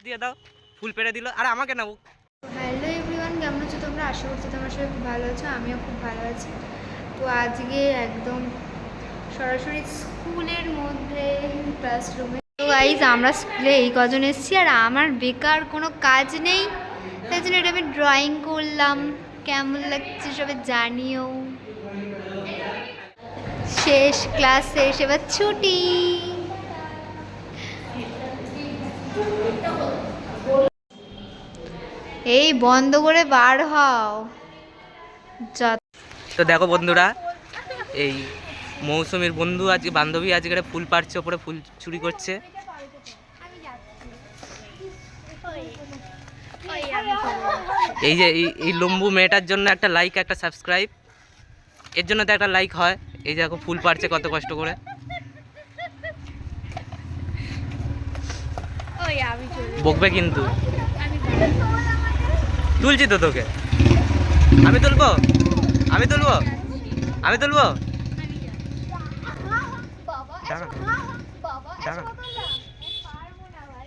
দিয়ে দাও, ফুল পেড়ে দিল, আর আমাকে নাও। হ্যালো এভরিওয়ান, কেমন আছো তোমরা? আশা করছি তোমরা সবাই খুব ভালো আছো, আমিও খুব ভালো আছি। তো আজকে একদম সরাসরি স্কুলের মধ্যে ক্লাসরুমে। তো গাইজ আমরা স্কুলে এই কজন এসেছি, আর আমার বেকার কোনো কাজ নেই, তাই জন্য এটা আমি ড্রয়িং করলাম। কেমন লাগছে সবাই জানিও। শেষ ক্লাস শেষ, এবার ছুটি। এই বন্ধ করে বার হও। তো দেখো বন্ধুরা, এই মৌসুমীর বন্ধু আজকে, বান্ধবী আজকে ফুল পাড়ছে, ওপরে ফুল চুরি করছে। এই যে এই লম্বু মেয়েটার জন্য একটা লাইক, একটা সাবস্ক্রাইব, এর জন্য তো একটা লাইক হয়। এই দেখো ফুল পাড়ছে কত কষ্ট করে। বকবে কিন্তু, তুলছি তো তোকে। আমি তুলবো, আমি তুলবো, আমি তুলবো।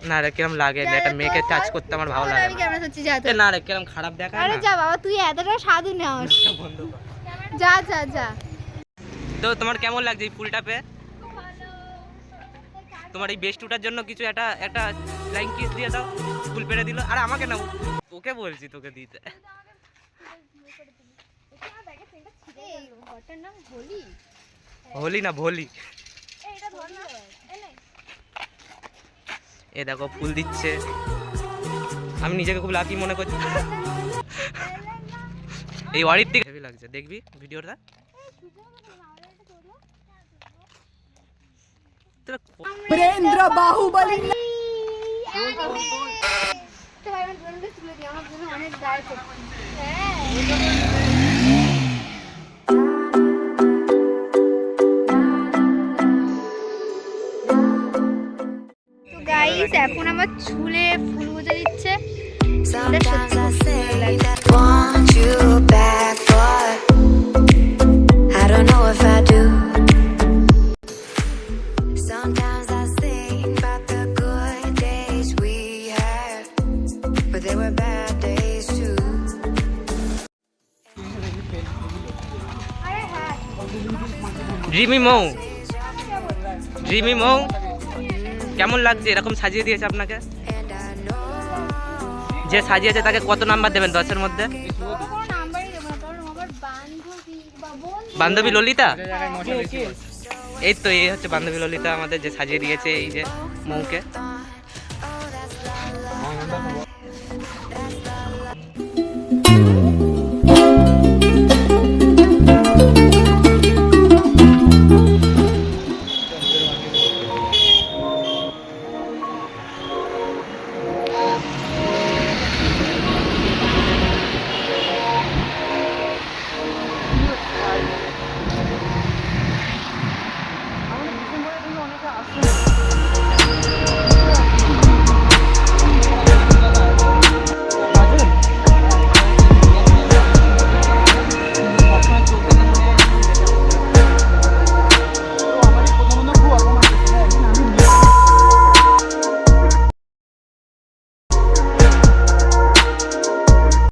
না রে, কিরম লাগে একটা মেয়েকে টাচ করতে আমার ভালো লাগে না রে, কিরম খারাপ দেখায়। আরে যা বাবা, তুই এতটা সাধু নাস। যা যা যা। তো তোমার কেমন লাগছে এই ফুলটা পেয়ে? তোমার এই বেস্টুটার জন্য কিছু একটা ফ্লাইং কিস দিয়ে দাও, ফুল পেড়ে দিল, আর আমাকে নাও। ওকে বলছি তোকে দিতে। হোলি না ভোলি। এ দেখো ফুল দিচ্ছে, আমি নিজেকে খুব লাকি মনে করছি। এই ওয়ারির থেকে হেভি লাগছে, দেখবি ভিডিওটা। বীরেন্দ্র বাহুবলী। গাইস এখন আমার চুলে ফুল গুজে দিচ্ছে। Sometimes I say that I want you back, but I don't know if I do. Sometimes I think about the good days we had, but there were bad days too. Dreamy Mou, dreamy Mou কেমন লাগছে এরকম সাজিয়ে দিয়েছে আপনাকে? And I know যে সাজিয়েছে তাকে কত নাম্বার দেবেন 10-এর মধ্যে? বান্ধবী ললিতা। এই তো এই হচ্ছে বান্ধবী ললিতা আমাদের, যে সাজিয়ে দিয়েছে এই যে মৌকে।